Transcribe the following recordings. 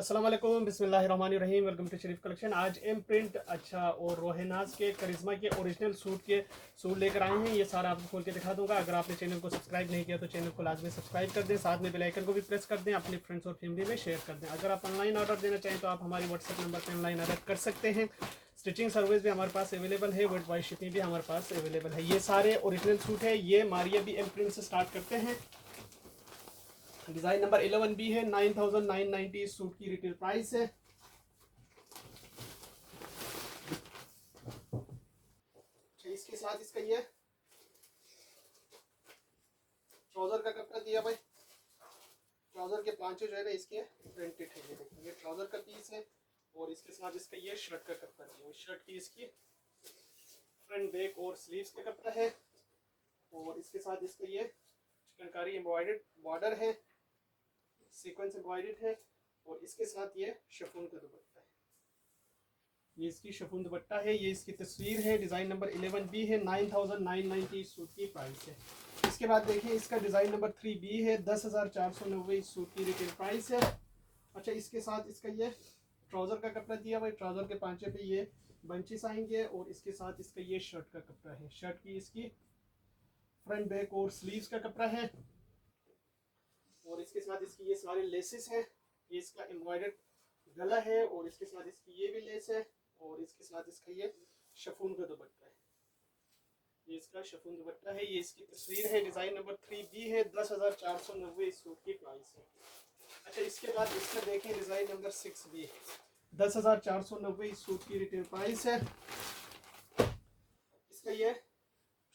अस्सलाम वालेकुम, बिस्मिल्लाहिर्रहमानिर्रहीम। Welcome to Sharif collection. आज एम प्रिंट और रोहेनाज के करिश्मा के ओरिजिनल सूट लेकर आए हैं। ये सारा आपको खोल के दिखा दूंगा। अगर आपने चैनल को सब्सक्राइब नहीं किया तो चैनल को लाजमी सब्सक्राइब कर दें, साथ में बेल आइकन को भी प्रेस कर दें, अपने फ्रेंड्स और फैमिली में शेयर कर दें। अगर आप ऑनलाइन ऑर्डर देना चाहें तो आप हमारे व्हाट्सएप नंबर पर ऑनलाइन ऑर्डर कर सकते हैं। स्टिचिंग सर्विस भी हमारे पास अवेलेबल है, वर्ल्ड वाइड शिपिंग भी हमारे पास अवेलेबल है। ये सारे ओरिजिनल सूट है। ये मारिया भी एम प्रिंट से स्टार्ट करते हैं। डिजाइन नंबर 11 भी है। 9990 सूट की रिटेल प्राइस है। इसके साथ इसका ये ट्राउजर का कपड़ा दिया भाई। ट्राउजर के पांचों जो है ना इसके प्रिंटेड है। ये देखिए, ये ट्राउजर का पीस है और इसके साथ इसका ये शर्ट का कपड़ा दिया। शर्ट की इसकी फ्रंट बैक और स्लीव्स का कपड़ा है और इसके साथ इसका ये चिकनकारी एम्ब्रॉयडर्ड बॉर्डर है, सीक्वेंस एम्ब्रॉयडर्ड है और इसके साथ ये शिफॉन का दुपट्टा है। ये इसकी शिफॉन दुपट्टा है। ये इसकी तस्वीर है। डिज़ाइन नंबर 11 बी है। 9990 सूट की प्राइस है। इसके बाद देखिए, इसका डिज़ाइन नंबर 3 बी है। 10,490 सूट की रिटेल प्राइस है। अच्छा, इसके साथ इसका ये ट्राउज़र का कपड़ा दिया हुआ है। ट्राउज़र के पांचे पे ये बंचेस आएंगे और इसके साथ इसका ये शर्ट का कपड़ा है। शर्ट की इसकी फ्रंट बैक और स्लीव्स का कपड़ा है और इसके साथ इसकी ये सारे लेसेस हैं। ये इसका एम्ब्रॉयडर्ड गला है और इसके साथ इसकी ये भी लेस है और इसके साथ इसका ये शिफॉन का दुपट्टा है। ये इसका शिफॉन दुपट्टा है। ये इसकी तस्वीर है। डिज़ाइन नंबर 3 बी है। 10,490 सूट की प्राइस है। अच्छा, इसके बाद इसका देखें, डिज़ाइन नंबर 6 बी, 10,490 सूट की रिटेल प्राइस है। इसका ये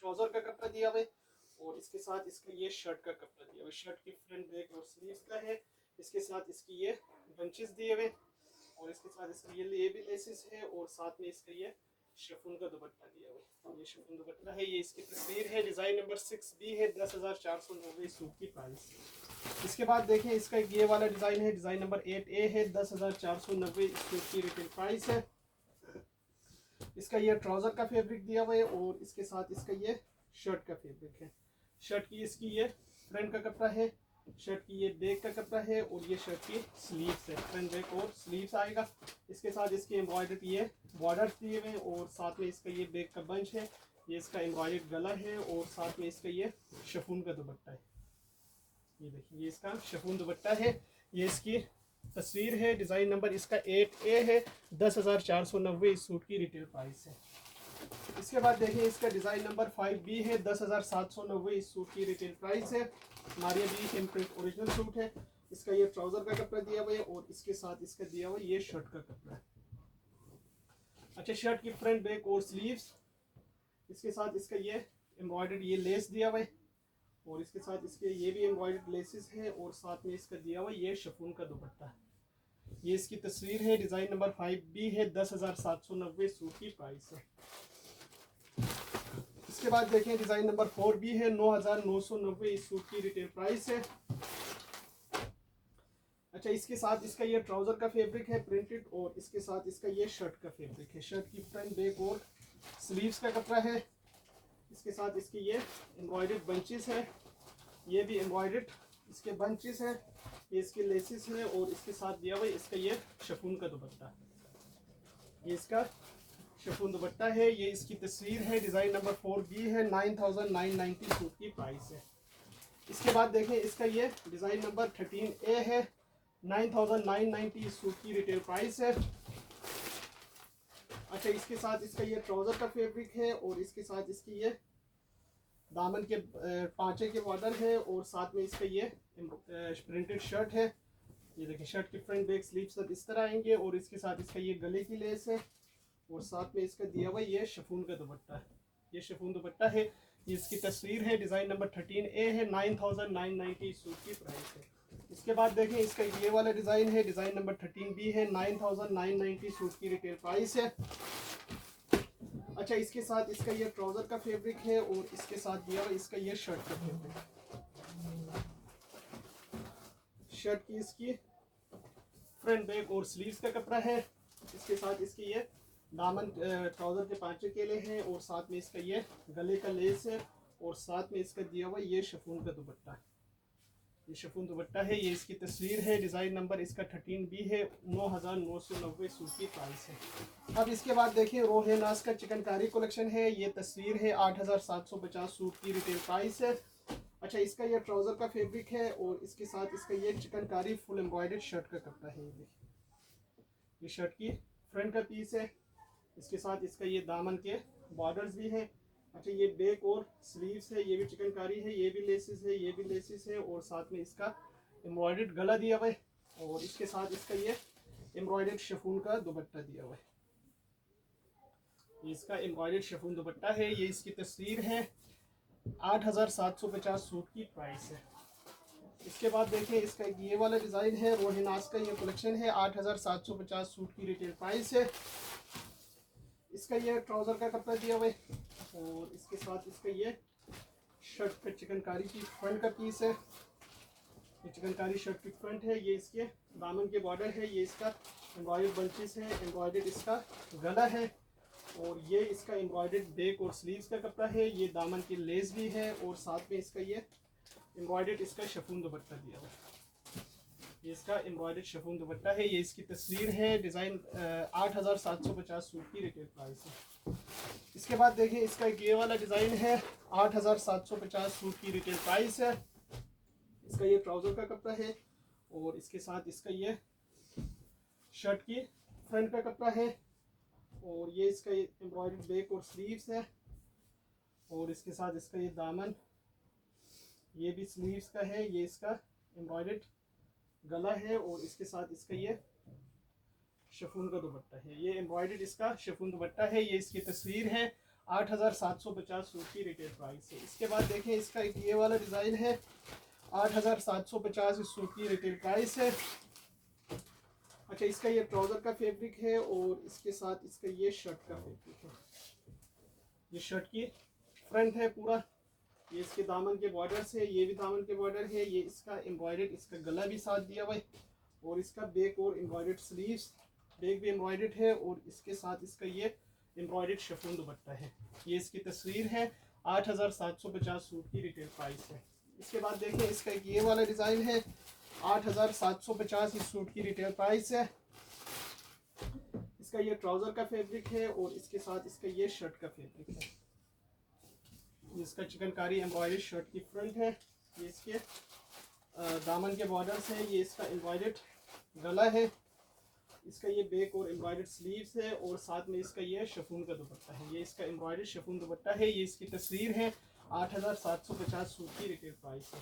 ट्राउजर का कपड़ा दिया हुआ है और इसके साथ इसका ये शर्ट का कपड़ा दिया हुआ है। शर्ट की फ्रंट बैक और स्लीव्स का है। इसके साथ इसकी ये बंचेस दिए हुए और इसके साथ इसका ये भी लेसेस है और साथ में इसका ये शिफॉन का दुपट्टा दिया हुआ है। ये शिफॉन दुपट्टा है। ये इसकी तस्वीर है। डिज़ाइन नंबर 6 बी है। 10,490 सूट की प्राइस। इसके बाद देखें, इसका ये वाला डिज़ाइन है। डिज़ाइन नंबर 8 ए है। 10,490 सूट की रिटेल प्राइस है। इसका ये ट्राउज़र का फैब्रिक दिया हुआ है और इसके साथ इसका ये शर्ट का फैब्रिक है। शर्ट की इसकी ये फ्रंट का कपड़ा है, शर्ट की ये बैक का कपड़ा है और ये शर्ट की स्लीव्स है। फ्रंट बैक और स्लीव्स आएगा। इसके साथ इसके एम्ब्रॉयडर्ड ये बॉर्डर दिए हुए हैं और साथ में इसका ये बैक का बंच है। ये इसका एम्ब्रॉयडर्ड गला है और साथ में इसका ये शिफॉन का दुपट्टा है। ये देखिए, ये इसका शिफॉन दुपट्टा है। ये इसकी तस्वीर है। डिज़ाइन नंबर इसका 8 ए है। 10,490 सूट की रिटेल प्राइस है। इसके बाद देखिए, इसका डिज़ाइन नंबर 5 बी है। 10,790 सूट की रिटेल प्राइस है। Maria B imprint original suit है। इसका ये ट्राउज़र का कपड़ा दिया हुआ है और इसके साथ इसका दिया हुआ ये शर्ट का कपड़ा है। अच्छा, शर्ट की फ्रंट बैक और स्लीव्स, इसके साथ इसका ये एम्ब्रॉयडर्ड ये लेस दिया हुआ है और इसके साथ इसके ये भी एम्ब्रॉयडर्ड लेसेस है और साथ में इसका दिया हुआ ये शिफॉन का दुपट्टा है। ये इसकी तस्वीर है। डिज़ाइन नंबर 5 बी है। 10,790 सूट की प्राइस है। इसके बाद देखें, डिज़ाइन नंबर 4 बी है। 9,990 सूट की रिटेल प्राइस है। अच्छा, इसके साथ इसका ये ट्राउज़र का फैब्रिक है प्रिंटेड और इसके साथ इसका ये शर्ट का फैब्रिक है। शर्ट की फ्रंट बैक और स्लीव्स का कपड़ा है। इसके साथ इसके ये एम्ब्रॉयडर्ड बंचेस है। ये भी एम्ब्रॉयडर्ड इसके बंचेस है। ये इसके लेसेस है और इसके साथ दिया हुआ इसका ये शिफॉन का दुपट्टा। ये इसका शिफॉन दुपट्टा है। ये इसकी तस्वीर है। डिज़ाइन नंबर 4 बी है। 9,990 सूट की प्राइस है। इसके बाद देखें, इसका ये डिज़ाइन नंबर 13 ए है। 9,990 सूट की रिटेल प्राइस है। अच्छा, इसके साथ इसका ये ट्राउज़र का फैब्रिक है और इसके साथ इसकी ये दामन के पांचे के बॉर्डर है और साथ में इसका ये प्रिंटेड शर्ट है। ये देखिए, शर्ट की फ्रंट बैक स्लीव सब इस तरह आएंगे और इसके साथ इसका ये गले की लेस है और साथ में इसका दिया हुआ ये शिफॉन का दुपट्टा है। ये शिफॉन दुपट्टा है। ये इसकी तस्वीर है। डिज़ाइन नंबर 13 ए है। 9,990 सूट की प्राइस है। इसके बाद देखें, इसका ये वाला डिज़ाइन है। डिज़ाइन नंबर 13 बी है। 9,990 सूट की रिटेल प्राइस है। अच्छा, इसके साथ इसका ये ट्राउज़र का फैब्रिक है और इसके साथ दिया हुआ इसका ये शर्ट का फैब्रिक। शर्ट की इसकी फ्रंट बैक और स्लीव्स का कपड़ा है। इसके साथ इसकी ये दामन ट्राउज़र के पांचे केले हैं और साथ में इसका ये गले का लेस है और साथ में इसका दिया हुआ ये शिफॉन का दुपट्टा है। ये शिफॉन दुपट्टा है, ये इसकी तस्वीर है। डिज़ाइन नंबर इसका 13B है। 9,990 सूट की प्राइस है। अब इसके बाद देखिए रोहे नाज का चिकनकारी कलेक्शन है। ये तस्वीर है 8,750 सूट की रिटेल प्राइस है। अच्छा, इसका ये ट्राउज़र का फैब्रिक है और इसके साथ इसका ये चिकनकारी फुल एम्ब्रॉयडर्ड शर्ट का कपड़ा है। ये शर्ट की फ्रंट का पीस है। इसके साथ इसका ये दामन के बॉर्डर्स भी हैं। अच्छा, ये बैक और स्लीव्स है, ये भी चिकनकारी है, ये भी लेसिस है, ये भी लेसिस है और साथ में इसका एम्ब्रॉयडर्ड गला दिया हुआ है और इसके साथ इसका ये एम्ब्रॉयडर्ड शिफॉन का दुपट्टा दिया हुआ है। ये इसका एम्ब्रॉयडर्ड शिफॉन दुपट्टा है। ये इसकी तस्वीर है। 8,750 सूट की प्राइस है। इसके बाद देखें इसका ये वाला डिज़ाइन है। रोहिनास का ये कलेक्शन है। 8,750 सूट की रिटेल प्राइस है। इसका ये ट्राउज़र का कपड़ा दिया हुआ है और इसके साथ इसका ये शर्ट का चिकनकारी की फ्रंट का पीस है। ये चिकनकारी शर्ट की फ्रंट है। ये इसके दामन के बॉर्डर है। ये इसका एम्ब्रॉयडर्ड बंचेस है, एम्ब्रॉयडर्ड इसका गला है और ये इसका एम्ब्रॉयडर्ड बैक और स्लीव्स का कपड़ा है। ये दामन की लेस भी है और साथ में इसका ये एम्ब्रॉयडर्ड इसका शिफॉन दुपट्टा दिया हुआ है। ये इसका एम्ब्रॉयडर्ड शिफॉन दुपट्टा है। ये इसकी तस्वीर है। डिज़ाइन 8,750 सूट की रिटेल प्राइस है। इसके बाद देखिए इसका ये वाला डिज़ाइन है। 8,750 सूट की रिटेल प्राइस है। इसका ये ट्राउज़र का कपड़ा है और इसके साथ इसका ये शर्ट की फ्रंट का कपड़ा है और ये इसका ये एम्ब्रॉयडर्ड बैक और स्लीव्स है और इसके साथ इसका ये दामन, ये भी स्लीव्स का है। ये इसका एम्ब्रॉयडर्ड गला है और इसके साथ इसका ये शिफॉन का दुपट्टा है। ये एम्ब्रॉयडर्ड इसका शिफॉन दुपट्टा है। ये इसकी तस्वीर है। 8,750 सूट की रिटेल प्राइस है। इसके बाद देखें इसका एक ये वाला डिज़ाइन है। 8,750 इस सूट की रिटेल प्राइस है। अच्छा, इसका ये ट्राउज़र का फैब्रिक है और इसके साथ इसका ये शर्ट का फैब्रिक है। ये शर्ट की फ्रंट है पूरा। ये इसके दामन के बॉर्डर से, ये भी दामन के बॉर्डर है। ये इसका एम्ब्रॉयडर्ड इसका गला भी साथ दिया हुआ है और इसका बैक और एम्ब्रॉयडर्ड स्लीव्स, बैक भी एम्ब्रॉयडर्ड है और इसके साथ इसका ये एम्ब्रॉयडर्ड शिफॉन दुपट्टा है। ये इसकी तस्वीर है। 8,750 सूट की रिटेल प्राइस है। इसके बाद देखें इसका एक ये वाला डिज़ाइन है। 8,750 इस सूट की रिटेल प्राइस है। इसका ये ट्राउज़र का फैब्रिक है और इसके साथ इसका ये शर्ट का फैब्रिक है। इसका चिकनकारी एम्ब्रॉयडर्ड शर्ट की फ्रंट है। ये इसके दामन के बॉर्डर्स है। ये इसका एम्ब्रॉयडर्ड गला है। इसका ये बैक और एम्ब्रॉयडर्ड स्लीव्स है और साथ में इसका ये शिफॉन का दुपट्टा है। ये इसका एम्ब्रॉयडर्ड शिफॉन दुपट्टा है। ये इसकी तस्वीर है। 8,750 सूट की रिटेल प्राइस है।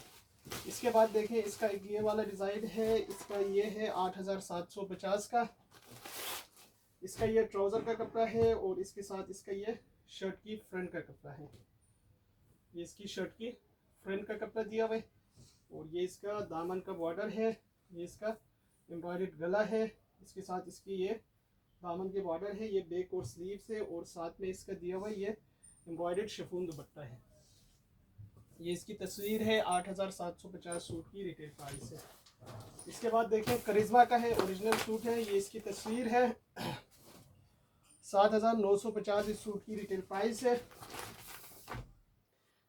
इसके बाद देखें इसका एक ये वाला डिज़ाइन है। इसका ये है 8,750 का। इसका ये ट्राउज़र का कपड़ा है और इसके साथ इसका ये शर्ट की फ्रंट का कपड़ा है। ये इसकी शर्ट की फ्रंट का कपड़ा दिया हुआ है और ये इसका दामन का बॉर्डर है। ये इसका एम्ब्रॉयडर्ड गला है। इसके साथ इसकी ये दामन के बॉर्डर है। ये बैक और स्लीव्स है और साथ में इसका दिया हुआ ये एम्ब्रॉयडर्ड शिफॉन दुपट्टा है। ये इसकी तस्वीर है। 8,750 सूट की रिटेल प्राइस है। इसके बाद देखें करिश्मा का है, ओरिजिनल सूट है। ये इसकी तस्वीर है। 7,950 इस सूट की रिटेल प्राइस है।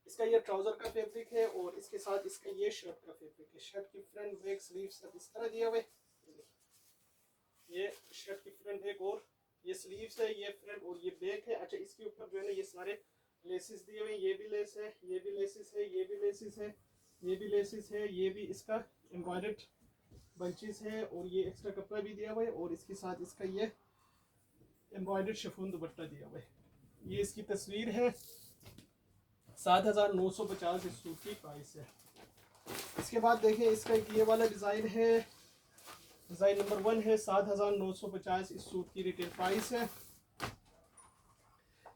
इसका ये ट्राउज़र का फैब्रिक है और इसके साथ इसका ये शर्ट का फैब्रिक है। शर्ट की फ्रंट बैक स्लीव्स सब इस तरह दिया हुआ है। ये शर्ट की फ्रंट बैक और ये स्लीव्स है, ये फ्रंट और ये बैक है। अच्छा, इसके ऊपर जो है ना ये सारे लेसेस दिए हुए हैं। ये भी लेस है, ये भी लेसेस है, ये भी लेसेस है, ये भी लेसेस है, ये भी इसका एम्ब्रॉयडर्ड बंचेस है और ये एक्स्ट्रा कपड़ा भी दिया हुआ है और इसके साथ इसका ये एम्ब्रॉयडर्ड शिफॉन दुपट्टा दिया हुआ है। ये इसकी तस्वीर है। 7,950 इस सूट की प्राइस है। इसके बाद देखें इसका एक ये वाला डिज़ाइन है। डिज़ाइन नंबर 1 है। 7,950 इस सूट की रिटेल प्राइस है।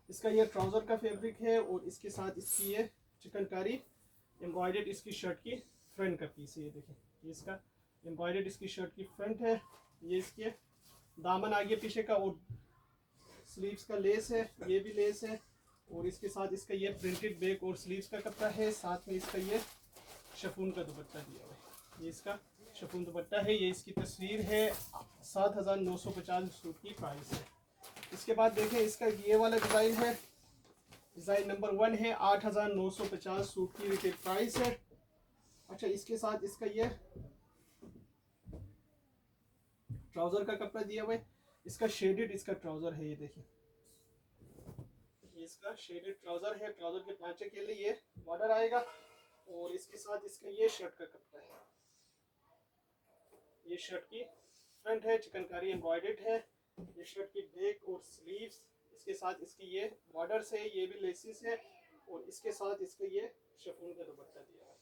इसका ये ट्राउज़र का फैब्रिक है और इसके साथ इसकी ये चिकनकारी एम्ब्रॉयडर्ड इसकी शर्ट की फ्रंट का पीस है। ये देखें, ये इसका एम्ब्रॉयडर्ड इसकी शर्ट की फ्रंट है। ये इसके दामन आगे पीछे का और स्लीव्स का लेस है, ये भी लेस है और इसके साथ इसका ये प्रिंटेड बैक और स्लीव्स का कपड़ा है। साथ में इसका ये शिफॉन का दुपट्टा दिया हुआ है। ये इसका शिफॉन दुपट्टा है। ये इसकी तस्वीर है। 7,950 सूट की प्राइस है। इसके बाद देखें इसका ये वाला डिज़ाइन है। डिज़ाइन नंबर 1 है। 8,950 सूट की रिटेल प्राइस है। अच्छा, इसके साथ इसका ये ट्राउजर का कपड़ा दिया हुआ है, इसका शेडेड इसका ट्राउजर है, ये देखिए ये इसका शेडेड ट्राउजर है। ट्राउजर के पांचे के लिए ये बॉर्डर आएगा और इसके साथ इसका ये शर्ट का कपड़ा है। ये शर्ट की फ्रंट है, चिकनकारी एम्ब्रॉयडर्ड है। ये शर्ट की बैक और स्लीव्स, इसके साथ इसकी ये बॉर्डर्स है, ये भी लेसिस है और इसके साथ इसका ये शिफॉन का दुपट्टा दिया है।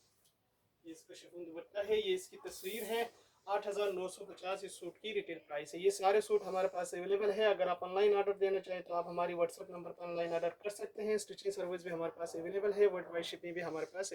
ये इसका शिफॉन दुपट्टा है, ये इसकी तस्वीर है। 8,950 इस सूट की रिटेल प्राइस है। ये सारे सूट हमारे पास अवेलेबल है। अगर आप ऑनलाइन ऑर्डर देना चाहें तो आप हमारी व्हाट्सएप नंबर पर ऑनलाइन ऑर्डर कर सकते हैं। स्टिचिंग सर्विस भी हमारे पास अवेलेबल है, वर्ल्ड वाइड शिपिंग भी हमारे पास